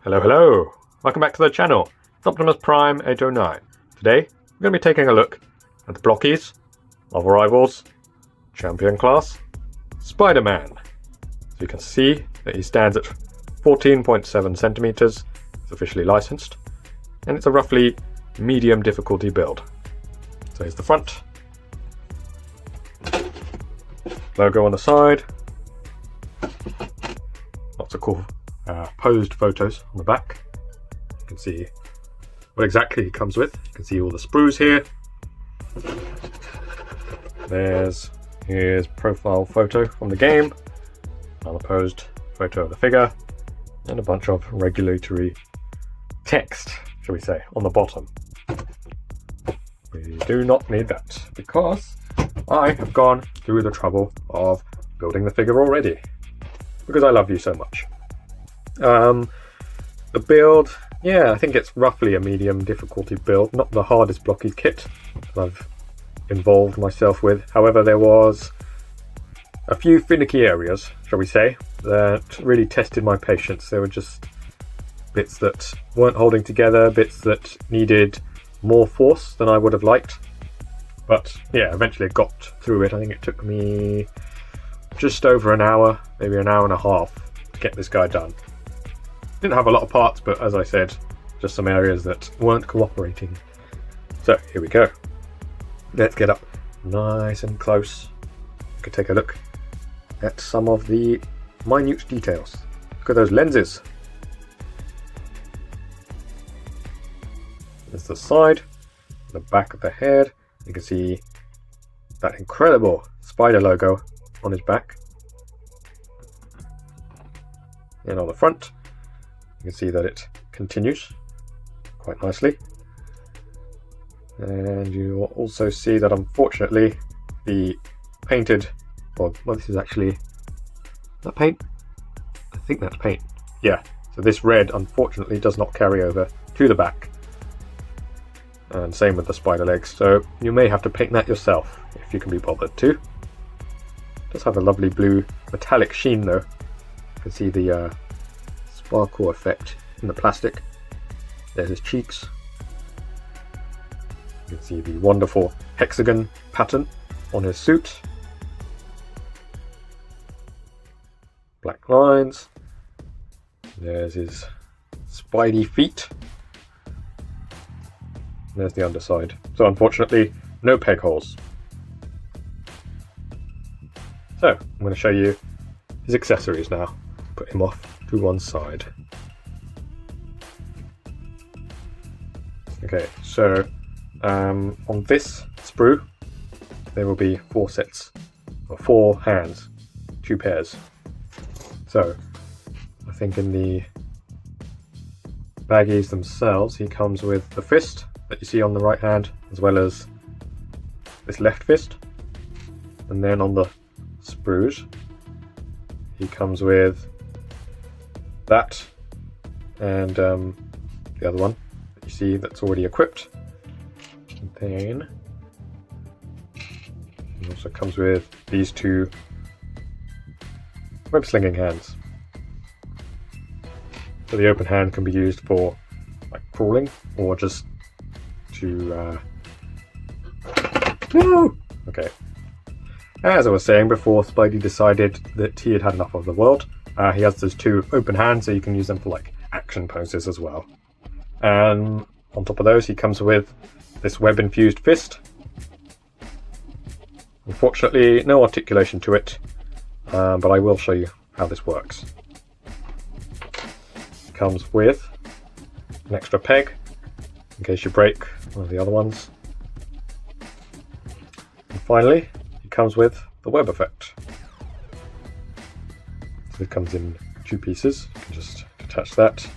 Hello, welcome back to the channel. It's Optimus Prime 809. Today, we're going to be taking a look at the Blokees, Marvel Rivals, Champion Class, Spider-Man. So you can see that he stands at 14.7 centimeters, it's officially licensed, and it's a roughly medium difficulty build. So here's the front, logo on the side, lots of cool posed photos on the back. You can see what exactly he comes with. You can see all the sprues here. There's his profile photo from the game, another posed photo of the figure, and a bunch of regulatory text, shall we say, on the bottom. We do not need that because I have gone through the trouble of building the figure already because I love you so much. The build, yeah, I think it's roughly a medium difficulty build, not the hardest Blokees kit I've involved myself with. However, there was a few finicky areas, shall we say, that really tested my patience. There were just bits that weren't holding together, bits that needed more force than I would have liked. But yeah, eventually I got through it. I think it took me just over an hour, maybe an hour and a half to get this guy done. Didn't have a lot of parts, but as I said, just some areas that weren't cooperating. So here we go. Let's get up nice and close. We can take a look at some of the minute details. Look at those lenses. There's the side, the back of the head. You can see that incredible spider logo on his back. And on the front, you can see that it continues quite nicely. And you will also see that unfortunately the painted, well this is actually, is that paint? I think that's paint. Yeah, so this red unfortunately does not carry over to the back. And same with the spider legs, so you may have to paint that yourself if you can be bothered to. It does have a lovely blue metallic sheen though. You can see the sparkle effect in the plastic. There's his cheeks. You can see the wonderful hexagon pattern on his suit. Black lines. There's his spidey feet. There's the underside. So unfortunately, no peg holes. So I'm going to show you his accessories now. Put him off to one side. Okay, so on this sprue, there will be 4 sets, or 4 hands, 2 pairs. So I think in the baggies themselves, he comes with the fist that you see on the right hand, as well as this left fist. And then on the sprues, he comes with that and the other one that you see that's already equipped. And then it also comes with these 2 web slinging hands. So the open hand can be used for like crawling or just to okay. As I was saying before, Spidey decided that he had enough of the world. He has those 2 open hands, so you can use them for like action poses as well. And on top of those, he comes with this web-infused fist. Unfortunately, no articulation to it, but I will show you how this works. It comes with an extra peg in case you break one of the other ones. And finally, it comes with the web effect. So it comes in 2 pieces. You can just detach that.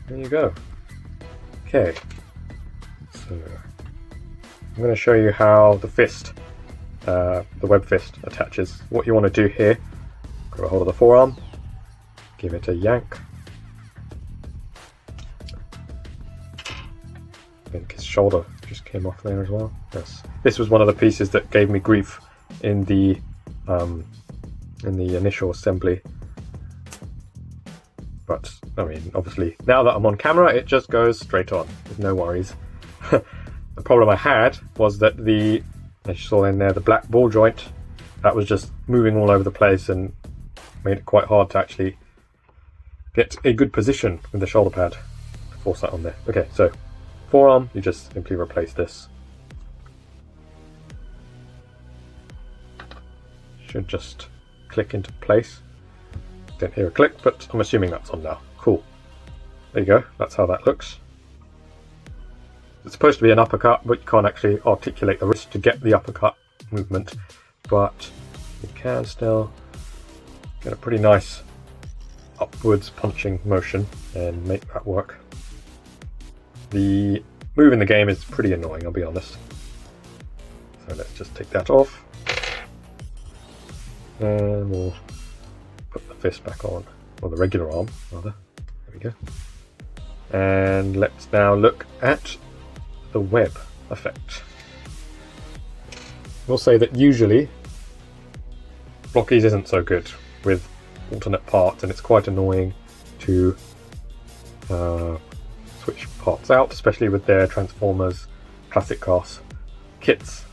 There you go. Okay, so I'm going to show you how the fist, the web fist, attaches. What you want to do here, grab a hold of the forearm, give it a yank. I think his shoulder just came off there as well. Yes, this was one of the pieces that gave me grief in the in the initial assembly. But, I mean, obviously, now that I'm on camera, it just goes straight on, with no worries. The problem I had was that as you saw in there, the black ball joint, that was just moving all over the place and made it quite hard to actually get a good position with the shoulder pad to force that on there. Okay, so forearm, you just simply replace this. Should just click into place. Didn't hear a click, but I'm assuming that's on now. Cool. There you go, that's how that looks. It's supposed to be an uppercut, but you can't actually articulate the wrist to get the uppercut movement. But you can still get a pretty nice upwards punching motion and make that work. The move in the game is pretty annoying, I'll be honest. So let's just take that off. And we'll put the fist back on, or the regular arm rather. There we go. And let's now look at the web effect. We'll say that usually Blokees isn't so good with alternate parts, and it's quite annoying to switch parts out, especially with their Transformers Classic Cars kits.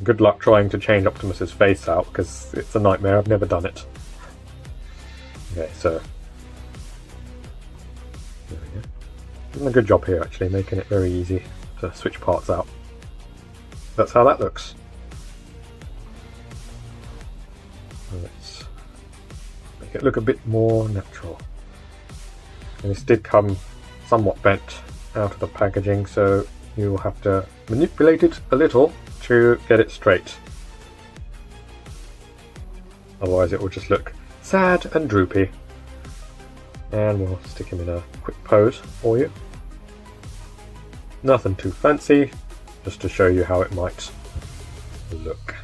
Good luck trying to change Optimus's face out, because it's a nightmare. I've never done it. Okay, so there we go. Doing a good job here, actually, making it very easy to switch parts out. That's how that looks. Let's make it look a bit more natural. And this did come somewhat bent out of the packaging, so you'll have to manipulate it a little to get it straight. Otherwise it will just look sad and droopy. And we'll stick him in a quick pose for you. Nothing too fancy, just to show you how it might look.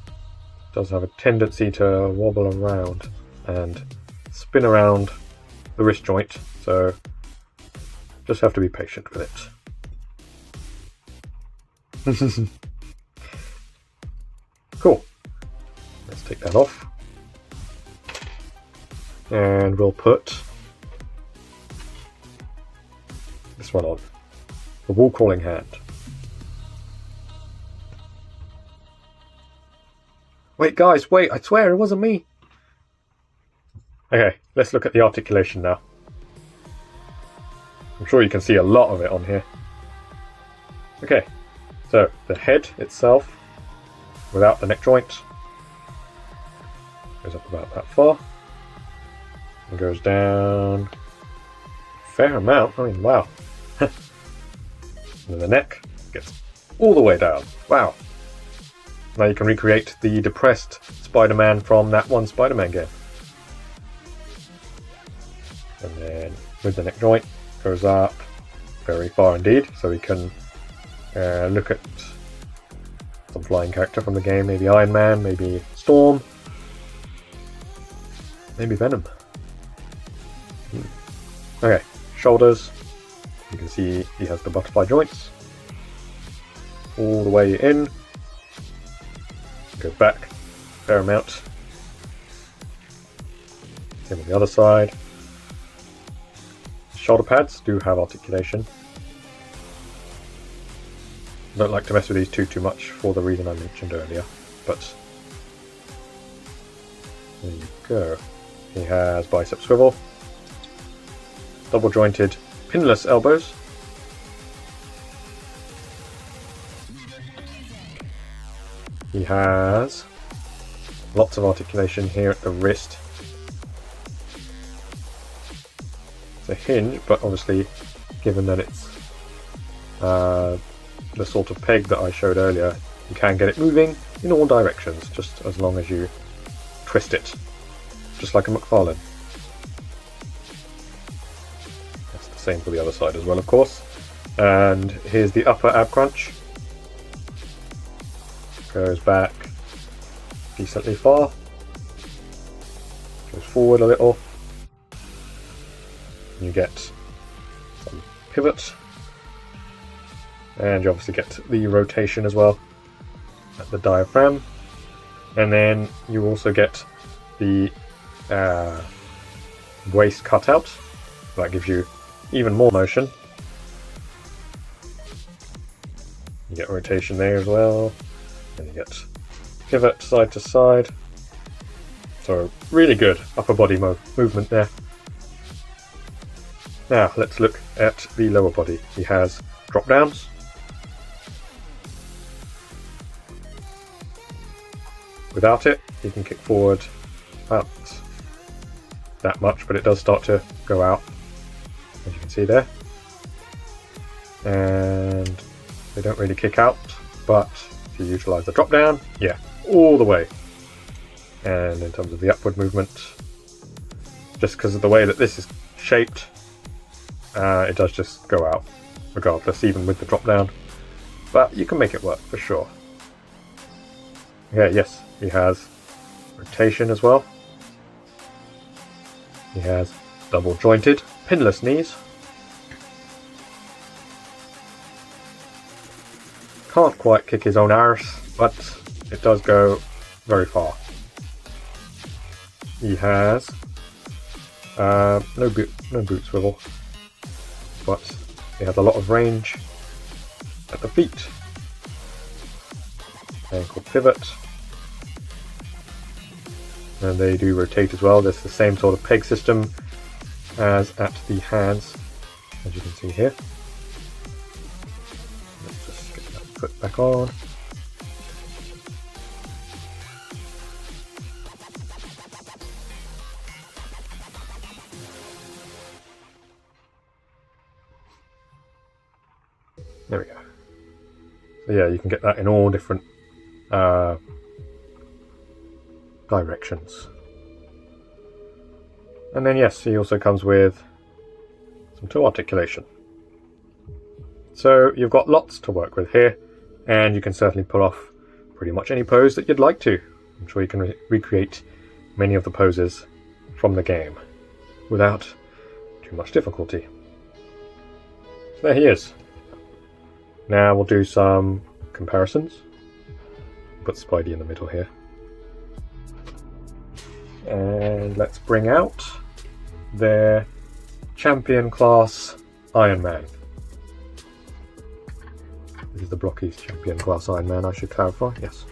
It does have a tendency to wobble around and spin around the wrist joint, so just have to be patient with it. Cool. Let's take that off. And we'll put this one on. The wall crawling hand. Wait guys, wait, I swear it wasn't me. Okay, let's look at the articulation now. I'm sure you can see a lot of it on here. Okay, so the head itself, without the neck joint, goes up about that far, and goes down a fair amount. I mean, wow. And then the neck gets all the way down. Wow. Now you can recreate the depressed Spider-Man from that one Spider-Man game. And then with the neck joint, goes up very far indeed, so we can look at some flying character from the game, maybe Iron Man, maybe Storm, maybe Venom. Okay, shoulders, you can see he has the butterfly joints all the way in, go back a fair amount, same on the other side. Shoulder pads do have articulation. Don't like to mess with these too much for the reason I mentioned earlier, but there you go. He has bicep swivel, double jointed pinless elbows, he has lots of articulation here at the wrist. It's a hinge, but obviously given that it's the sort of peg that I showed earlier, you can get it moving in all directions, just as long as you twist it, just like a McFarlane. That's the same for the other side as well, of course. And here's the upper ab crunch. Goes back decently far, goes forward a little, and you get some pivot, and you obviously get the rotation as well at the diaphragm. And then you also get the waist cutout. That gives you even more motion. You get rotation there as well, and you get pivot side to side. So really good upper body movement there. Now let's look at the lower body. He has drop downs. Without it, he can kick forward about that much, but it does start to go out, as you can see there. And they don't really kick out, but if you utilise the drop down, yeah, all the way. And in terms of the upward movement, just because of the way that this is shaped, it does just go out regardless, even with the drop down. But you can make it work for sure. Okay, yes, he has rotation as well. He has double jointed, pinless knees. Can't quite kick his own arse, but it does go very far. He has no boot swivel, but he has a lot of range at the feet. Ankle pivot, and they do rotate as well. There's the same sort of peg system as at the hands, as you can see here. Let's just get that foot back on. There we go. So yeah, you can get that in all different directions. And then yes, he also comes with some toe articulation. So you've got lots to work with here, and you can certainly pull off pretty much any pose that you'd like to. I'm sure you can recreate many of the poses from the game without too much difficulty. So there he is. Now we'll do some comparisons. Put Spidey in the middle here. And let's bring out their champion class Iron Man. This is the Blokees champion class Iron Man, I should clarify, yes.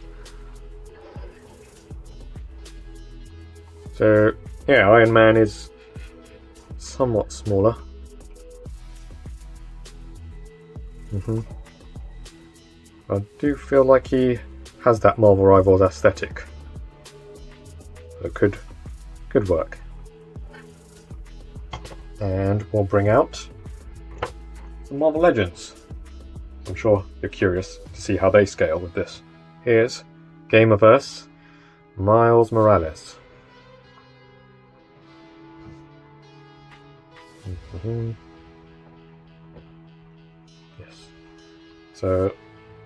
So yeah, Iron Man is somewhat smaller. I do feel like he has that Marvel Rivals aesthetic. So it could work. And we'll bring out some Marvel Legends. I'm sure you're curious to see how they scale with this. Here's Gamerverse Miles Morales. Yes. So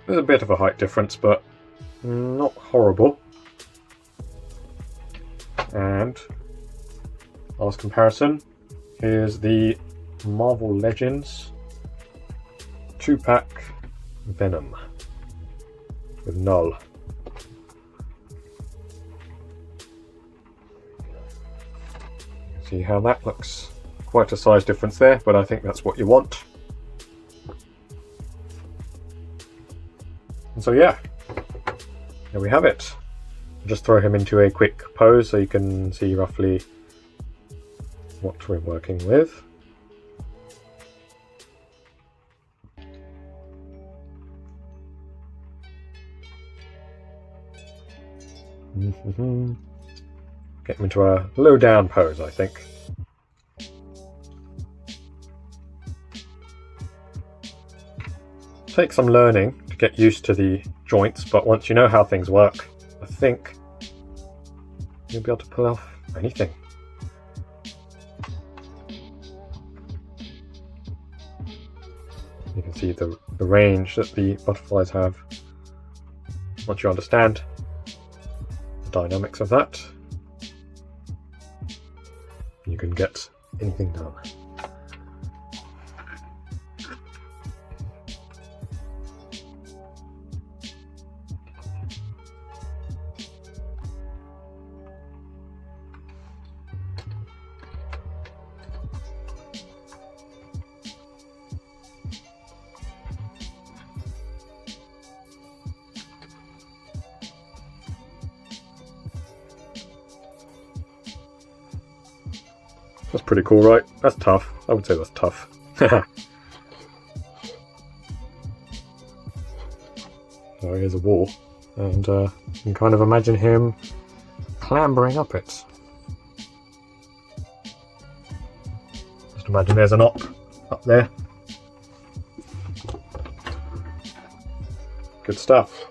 there's a bit of a height difference, but not horrible. And last comparison, here's the Marvel Legends 2-pack Venom with Null. See how that looks. Quite a size difference there, but I think that's what you want. And so yeah, there we have it. I'll just throw him into a quick pose so you can see roughly what we're working with. Get him into a low down pose, I think. Take some learning to get used to the joints, but once you know how things work, I think you'll be able to pull off anything. You can see the range that the butterflies have. Once you understand the dynamics of that, you can get anything done. That's pretty cool, right? That's tough. I would say that's tough. So here's a wall, and you can kind of imagine him clambering up it. Just imagine there's an op up there. Good stuff.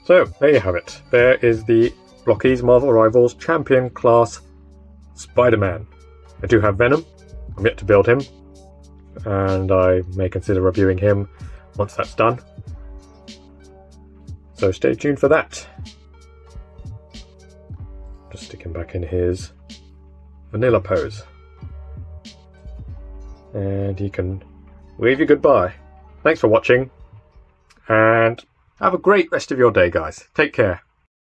So, there you have it. There is the Blokees Marvel Rivals Champion Class Spider-Man. I do have Venom. I'm yet to build him, and I may consider reviewing him once that's done. So stay tuned for that. Just stick him back in his vanilla pose. And he can wave you goodbye. Thanks for watching, and have a great rest of your day, guys. Take care.